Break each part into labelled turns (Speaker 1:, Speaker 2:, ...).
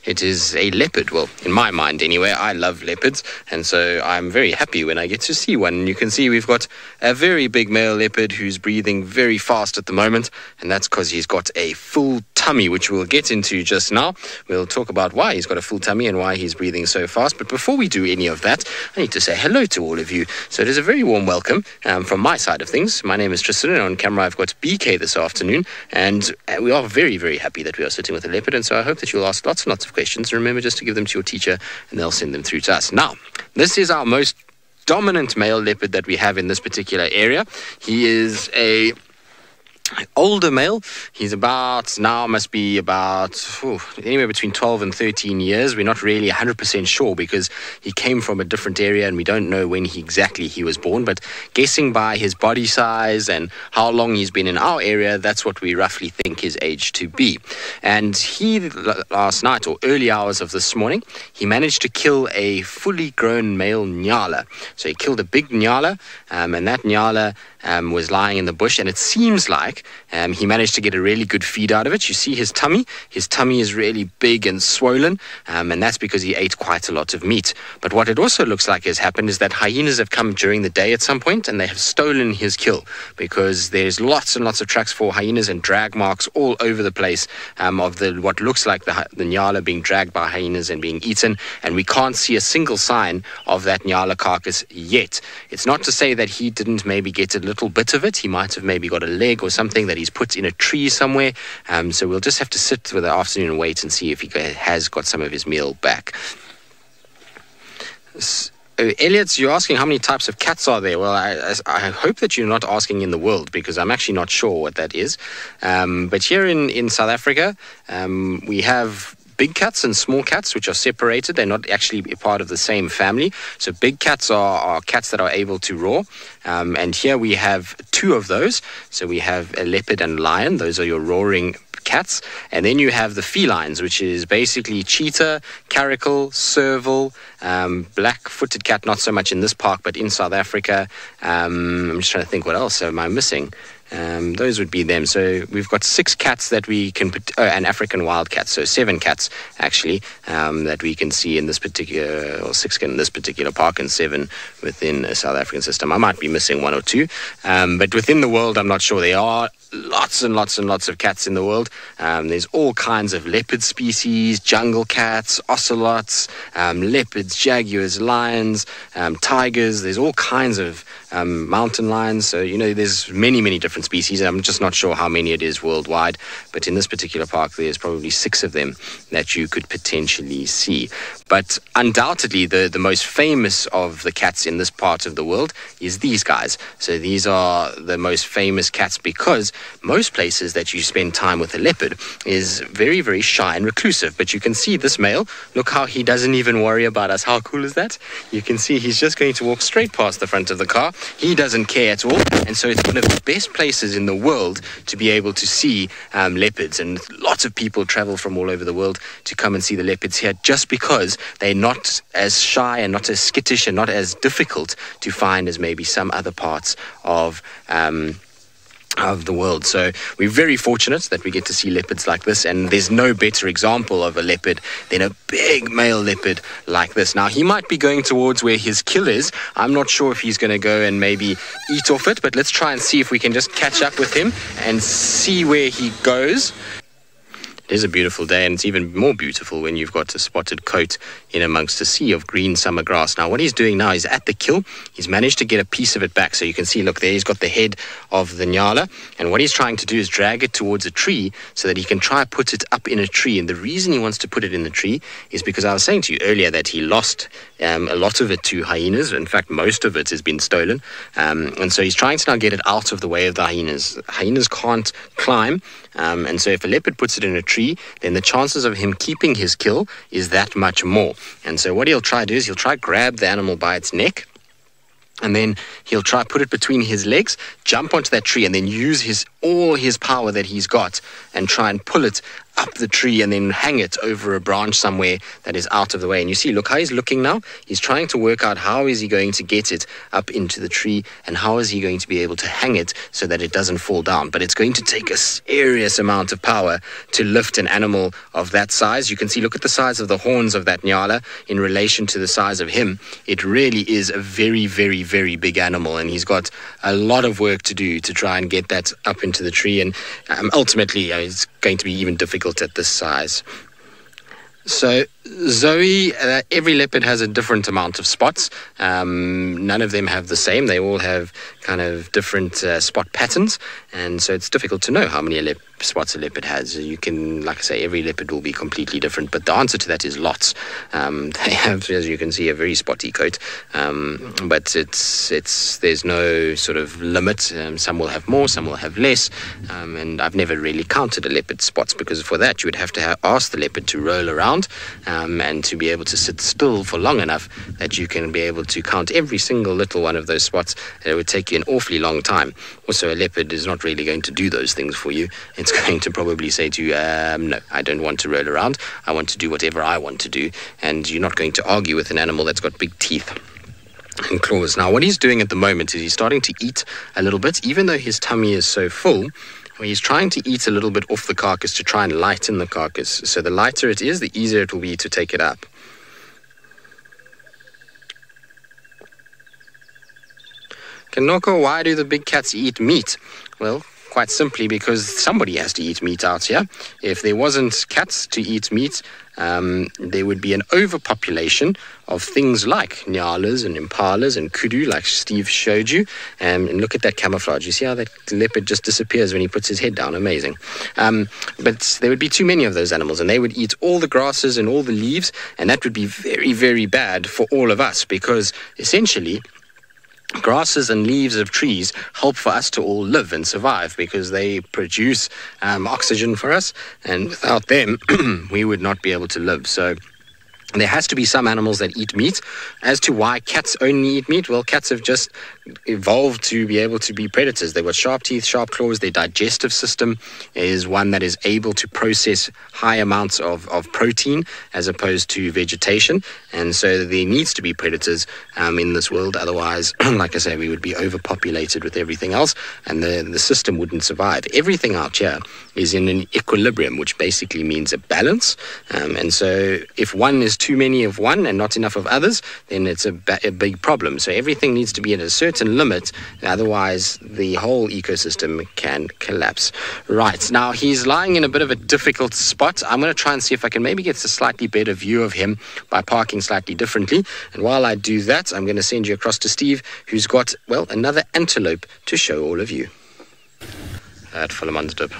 Speaker 1: It is a leopard. Well, in my mind anyway, I love leopards, and so I'm very happy when I get to see one. You can see we've got a very big male leopard who's breathing very fast at the moment, and that's because he's got a full tummy, which we'll get into just now. We'll talk about why he's got a full tummy and why he's breathing so fast. But before we do any of that, I need to say hello to all of you. So it is a very warm welcome from my side of things. My name is Tristan, and on camera I've got BK this afternoon, and we are very, very happy that we are sitting with a leopard, and so I hope that you'll ask lots and lots of questions. Remember just to give them to your teacher, and they'll send them through to us. Now, this is our most dominant male leopard that we have in this particular area. He is a older male. He's must be about anywhere between 12 and 13 years. We're not really 100% sure because he came from a different area and we don't know when exactly he was born, but guessing by his body size and how long he's been in our area, that's what we roughly think his age to be. And he, last night or early hours of this morning, he managed to kill a fully grown male nyala. So he killed a big nyala, and that nyala was lying in the bush, and it seems like he managed to get a really good feed out of it. You see his tummy. His tummy is really big and swollen, and that's because he ate quite a lot of meat. But what it also looks like has happened is that hyenas have come during the day at some point, and they have stolen his kill, because there's lots and lots of tracks for hyenas and drag marks all over the place of what looks like the nyala being dragged by hyenas and being eaten, and we can't see a single sign of that nyala carcass yet. It's not to say that he didn't maybe get a little bit of it. He might have maybe got a leg or something that he's put in a tree somewhere. So we'll just have to sit for the afternoon and wait and see if he has got some of his meal back. Elliot, you're asking how many types of cats are there? Well, I hope that you're not asking in the world, because I'm actually not sure what that is. But here in South Africa, we have big cats and small cats, which are separated. They're not actually a part of the same family. So big cats are cats that are able to roar. And here we have two of those. So we have a leopard and lion. Those are your roaring cats. And then you have the felines, which is basically cheetah, caracal, serval, black-footed cat, not so much in this park, but in South Africa. I'm just trying to think what else am I missing. Those would be them. So we've got 6 cats that we can put, and African wild cats, so 7 cats actually that we can see in this particular, or 6 in this particular park, and 7 within a South African system. I might be missing 1 or 2, but within the world, I'm not sure. There are lots and lots and lots of cats in the world. There's all kinds of leopard species, jungle cats, ocelots, leopards, jaguars, lions, tigers. There's all kinds of mountain lions. So, there's many, many different species. I'm just not sure how many it is worldwide. But in this particular park, there's probably 6 of them that you could potentially see. But undoubtedly, the most famous of the cats in this part of the world is these guys. So these are the most famous cats because most places that you spend time with a leopard is very, very shy and reclusive. But you can see this male, look how he doesn't even worry about us. How cool is that? You can see he's just going to walk straight past the front of the car. He doesn't care at all. And so it's one of the best places in the world to be able to see leopards. And lots of people travel from all over the world to come and see the leopards here just because they're not as shy and not as skittish and not as difficult to find as maybe some other parts of the world. So we're very fortunate that we get to see leopards like this, and there's no better example of a leopard than a big male leopard like this. Now, he might be going towards where his kill is. I'm not sure if he's going to go and maybe eat off it, but let's try and see if we can just catch up with him and see where he goes. It is a beautiful day, and it's even more beautiful when you've got a spotted coat in amongst a sea of green summer grass. Now, what he's doing now is at the kill, he's managed to get a piece of it back. So you can see, look, there he's got the head of the nyala, and what he's trying to do is drag it towards a tree so that he can try put it up in a tree. And the reason he wants to put it in the tree is because I was saying to you earlier that he lost a lot of it to hyenas. In fact, most of it has been stolen. And so he's trying to now get it out of the way of the hyenas. Hyenas can't climb, and so if a leopard puts it in a tree, then the chances of him keeping his kill is that much more. And so what he'll try to do is he'll try grab the animal by its neck, and then he'll try put it between his legs, jump onto that tree, and then use all his power that he's got and try and pull it up the tree and then hang it over a branch somewhere that is out of the way. And you see, look how he's looking now. He's trying to work out how is he going to get it up into the tree and how is he going to be able to hang it so that it doesn't fall down. But it's going to take a serious amount of power to lift an animal of that size. You can see, look at the size of the horns of that nyala in relation to the size of him. It really is a very, very, very big animal, and he's got a lot of work to do to try and get that up into the tree. And ultimately, it's going to be even difficult at this size. So Zoe, every leopard has a different amount of spots. None of them have the same. They all have kind of different spot patterns, and so it's difficult to know how many spots a leopard has. You can, like I say, every leopard will be completely different, but the answer to that is lots. They have, as you can see, a very spotty coat, but there's no sort of limit. Some will have more, some will have less, and I've never really counted a leopard's spots, because for that you would have to ask the leopard to roll around and to be able to sit still for long enough that you can be able to count every single little one of those spots. It would take you an awfully long time. Also, a leopard is not really going to do those things for you. It's going to probably say to you, no, I don't want to roll around. I want to do whatever I want to do. And you're not going to argue with an animal that's got big teeth and claws. Now, what he's doing at the moment is he's starting to eat a little bit, even though his tummy is so full. He's trying to eat a little bit off the carcass to try and lighten the carcass. So the lighter it is, the easier it will be to take it up. Kanoko, why do the big cats eat meat? Well, quite simply because somebody has to eat meat out here. If there wasn't cats to eat meat, there would be an overpopulation of things like nyalas and impalas and kudu, like Steve showed you. And look at that camouflage. You see how that leopard just disappears when he puts his head down? Amazing. But there would be too many of those animals, and they would eat all the grasses and all the leaves, and that would be very, very bad for all of us, because essentially grasses and leaves of trees help for us to all live and survive, because they produce oxygen for us, and without them we would not be able to live. So there has to be some animals that eat meat. As to why cats only eat meat, well, cats have just evolved to be able to be predators. They've got sharp teeth, sharp claws. Their digestive system is one that is able to process high amounts of protein as opposed to vegetation. And so there needs to be predators in this world. Otherwise, like I say, we would be overpopulated with everything else, and the system wouldn't survive. Everything out here is in an equilibrium, which basically means a balance. And so if one is too many of one and not enough of others, then it's a big problem. So everything needs to be at a certain limit, otherwise the whole ecosystem can collapse. Right, now he's lying in a bit of a difficult spot. I'm going to try and see if I can maybe get a slightly better view of him by parking slightly differently. And while I do that, I'm going to send you across to Steve, who's got, well, another antelope to show all of you at Fullermansdip.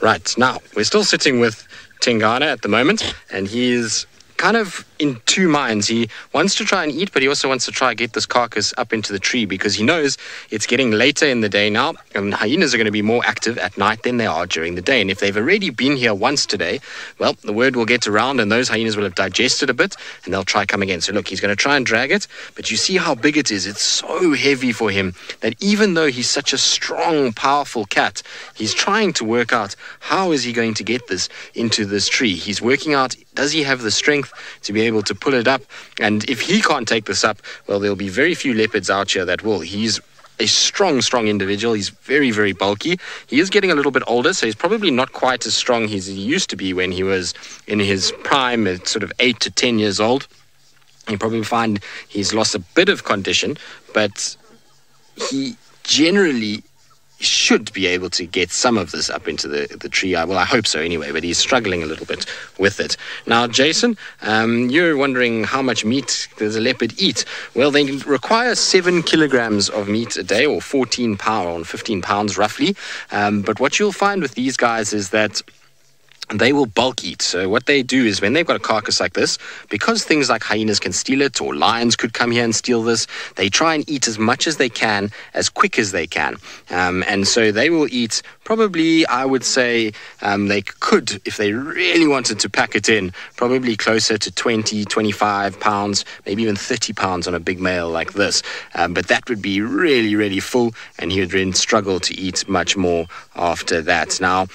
Speaker 1: Right, now we're still sitting with Tingana at the moment, and he's kind of in two minds. He wants to try and eat, but he also wants to try and get this carcass up into the tree, because he knows it's getting later in the day now, and hyenas are going to be more active at night than they are during the day. And if they've already been here once today, well, the word will get around, and those hyenas will have digested a bit, and they'll try come again. So look, he's going to try and drag it, but you see how big it is. It's so heavy for him that even though he's such a strong, powerful cat, he's trying to work out how is he going to get this into this tree. He's working out, does he have the strength to be able to pull it up? And if he can't take this up, well, there'll be very few leopards out here that will. He's a strong individual. He's very, very bulky. He is getting a little bit older, so he's probably not quite as strong as he used to be when he was in his prime at sort of 8 to 10 years old. You probably find he's lost a bit of condition, but he generally should be able to get some of this up into the tree. Well, I hope so anyway, but he's struggling a little bit with it. Now, Jason, you're wondering how much meat does a leopard eat? Well, they require 7 kilograms of meat a day, or 15 pounds roughly. But what you'll find with these guys is that they will bulk eat. So what they do is when they've got a carcass like this, because things like hyenas can steal it, or lions could come here and steal this, they try and eat as much as they can, as quick as they can. And so they will eat probably, I would say, they could, if they really wanted to pack it in, probably closer to 20, 25 pounds, maybe even 30 pounds on a big male like this. But that would be really, really full, and he would then struggle to eat much more after that. Now,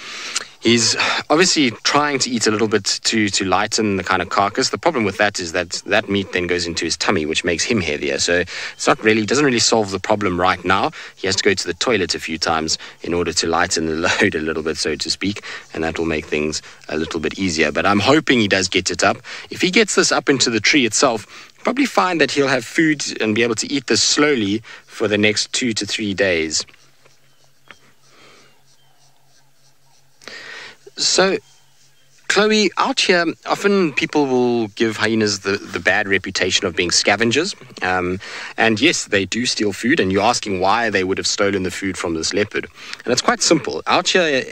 Speaker 1: He's obviously trying to eat a little bit to lighten the kind of carcass. The problem with that is that meat then goes into his tummy, which makes him heavier. So it's not really, doesn't really solve the problem right now. He has to go to the toilet a few times in order to lighten the load a little bit, so to speak, and that will make things a little bit easier. But I'm hoping he does get it up. If he gets this up into the tree itself, probably find that he'll have food and be able to eat this slowly for the next 2 to 3 days. So, Chloe, out here, often people will give hyenas the bad reputation of being scavengers. And yes, they do steal food, and you're asking why they would have stolen the food from this leopard. And it's quite simple. Out here,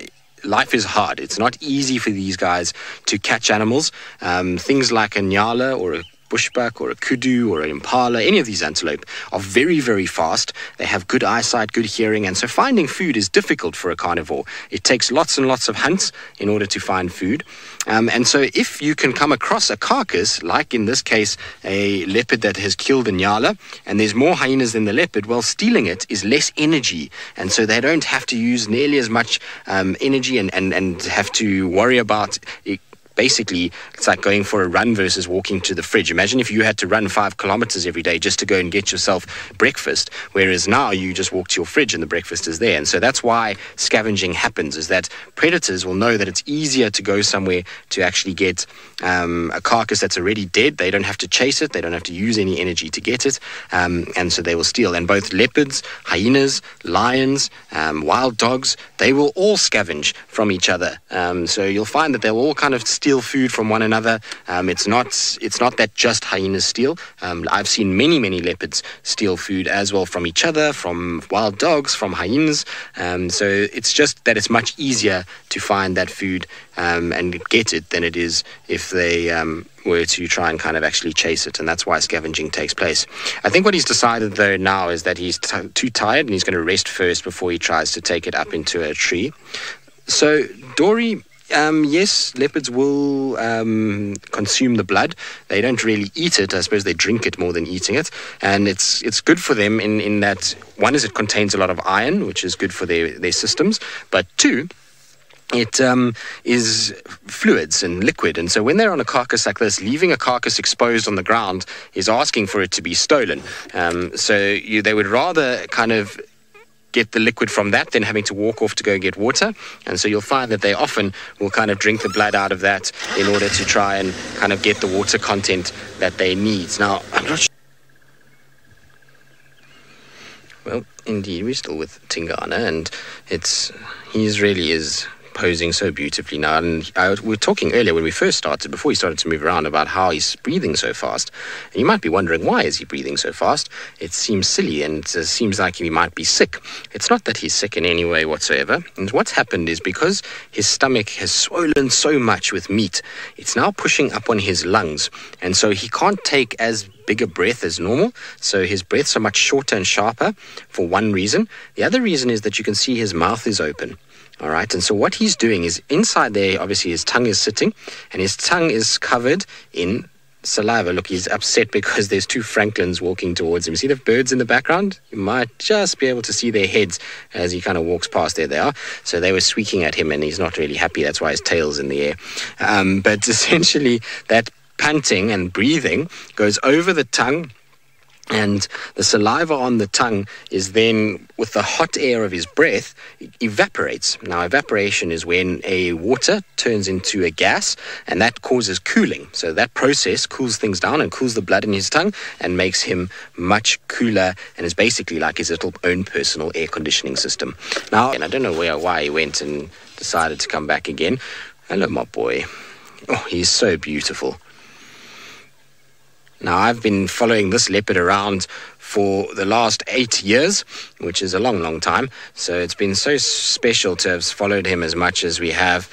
Speaker 1: life is hard. It's not easy for these guys to catch animals. Things like a nyala or a bushbuck or a kudu or an impala, any of these antelope are very, very fast. They have good eyesight, good hearing, and so finding food is difficult for a carnivore. It takes lots and lots of hunts in order to find food. And so if you can come across a carcass, like in this case, a leopard that has killed a nyala, and there's more hyenas than the leopard, well, stealing it is less energy. And so they don't have to use nearly as much energy and have to worry about it. Basically, it's like going for a run versus walking to the fridge. Imagine if you had to run 5 kilometers every day just to go and get yourself breakfast, whereas now you just walk to your fridge and the breakfast is there. And so that's why scavenging happens, is that predators will know that it's easier to go somewhere to actually get a carcass that's already dead. They don't have to chase it. They don't have to use any energy to get it. And so they will steal. And both leopards, hyenas, lions, wild dogs, they will all scavenge from each other. So you'll find that they'll all kind of steal food from one another. It's not that just hyenas steal. I've seen many leopards steal food as well from each other, from wild dogs, from hyenas. So it's just that it's much easier to find that food and get it than it is if they were to try and kind of actually chase it, and that's why scavenging takes place. I think what he's decided though now is that he's too tired and he's going to rest first before he tries to take it up into a tree. So Dory, yes, leopards will consume the blood. They don't really eat it. I suppose they drink it more than eating it. And it's good for them in that, one is it contains a lot of iron, which is good for their systems. But two, it is fluids and liquid. And so when they're on a carcass like this, leaving a carcass exposed on the ground is asking for it to be stolen. They would rather kind of get the liquid from that than having to walk off to go get water. And so you'll find that they often will kind of drink the blood out of that in order to try and kind of get the water content that they need. Now, I'm not sure. Well, indeed, we're still with Tingana, and he really is posing so beautifully now. And we were talking earlier when we first started, before he started to move around, about how he's breathing so fast. And you might be wondering, why is he breathing so fast? It seems silly, and it seems like he might be sick. It's not that he's sick in any way whatsoever. And what's happened is because his stomach has swollen so much with meat, it's now pushing up on his lungs. And so he can't take as big a breath as normal. So his breaths are much shorter and sharper, for one reason. The other reason is that you can see his mouth is open. All right, and so what he's doing is, inside there, obviously his tongue is sitting, and his tongue is covered in saliva. Look, he's upset because there's 2 francolins walking towards him. See the birds in the background? You might just be able to see their heads as he kind of walks past. There they are. So they were squeaking at him, and he's not really happy. That's why his tail's in the air. But essentially, that panting and breathing goes over the tongue, and the saliva on the tongue is then, with the hot air of his breath, evaporates. Now, evaporation is when a water turns into a gas, and that causes cooling. So that process cools things down and cools the blood in his tongue and makes him much cooler, and is basically like his little own personal air conditioning system. Now, and I don't know why he went and decided to come back again. Hello, my boy. Oh, he's so beautiful. Now, I've been following this leopard around for the last 8 years, which is a long time. So it's been so special to have followed him as much as we have.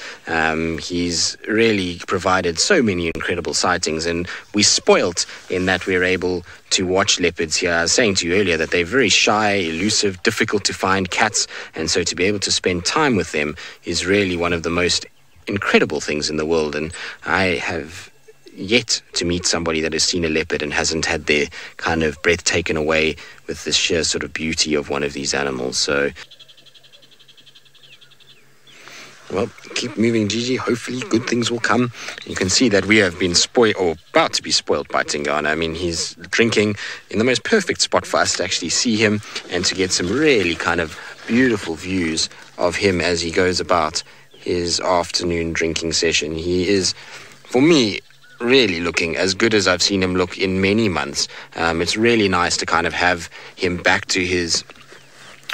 Speaker 1: He's really provided so many incredible sightings, and we're spoilt in that we're able to watch leopards here. I was saying to you earlier that they're very shy, elusive, difficult to find cats, and so to be able to spend time with them is really one of the most incredible things in the world. And I have yet to meet somebody that has seen a leopard and hasn't had their kind of breath taken away with the sheer sort of beauty of one of these animals. So Well, keep moving, Gigi. Hopefully good things will come. You can see that we have been spoiled, or about to be spoiled by Tingana. I mean, he's drinking in the most perfect spot for us to actually see him and to get some really kind of beautiful views of him as he goes about his afternoon drinking session. He is, for me, really looking as good as I've seen him look in many months. It's really nice to kind of have him back to his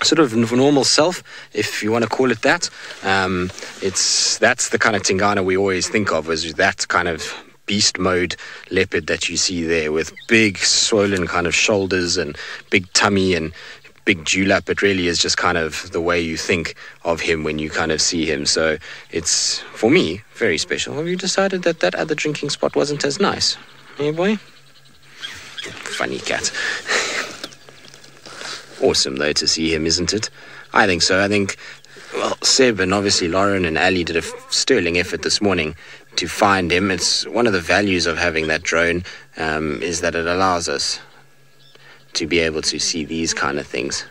Speaker 1: sort of normal self, if you want to call it that. That's the kind of Tingana we always think of, as that kind of beast mode leopard that you see there, with big swollen kind of shoulders and big tummy and big dewlap. It really is just kind of the way you think of him when you kind of see him. So it's, for me, very special. Have you decided that that other drinking spot wasn't as nice? Hey, boy? Funny cat. Awesome, though, to see him, isn't it? I think so. I think, well, Seb and obviously Lauren and Ali did a sterling effort this morning to find him. It's one of the values of having that drone, is that it allows us to be able to see these kind of things.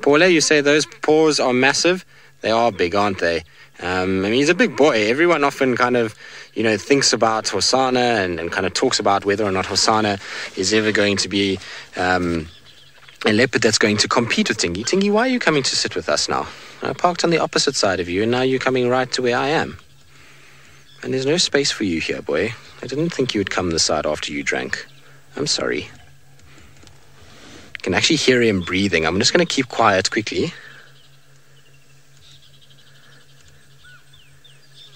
Speaker 1: Paula, you say those paws are massive? They are big, aren't they? I mean, he's a big boy. Everyone often kind of, thinks about Hosana and kind of talks about whether or not Hosana is ever going to be a leopard that's going to compete with Tingy. Tingy, why are you coming to sit with us now? I parked on the opposite side of you, and now you're coming right to where I am. And there's no space for you here, boy. I didn't think you would come this side after you drank. I'm sorry. I can actually hear him breathing. I'm just going to keep quiet quickly.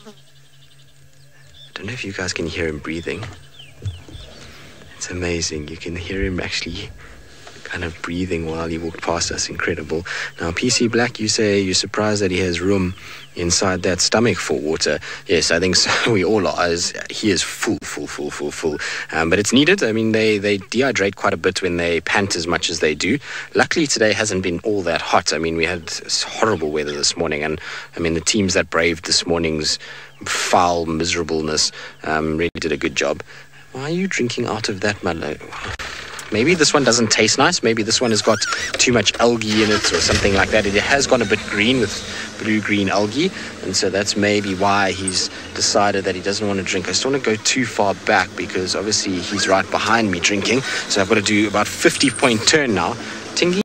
Speaker 1: I don't know if you guys can hear him breathing. It's amazing. You can hear him actually kind of breathing while he walked past us. Incredible. Now, PC Black, you say you're surprised that he has room inside that stomach for water. Yes, I think so. We all are. He is full. But it's needed. I mean, they dehydrate quite a bit when they pant as much as they do. Luckily, today hasn't been all that hot. I mean, we had horrible weather this morning, and I mean, the teams that braved this morning's foul miserableness really did a good job. Why are you drinking out of that, man? Maybe this one doesn't taste nice. Maybe this one has got too much algae in it or something like that. It has gone a bit green with blue-green algae, and so that's maybe why he's decided that he doesn't want to drink. I just don't want to go too far back because obviously he's right behind me drinking, so I've got to do about 50-point turn now. Tingy.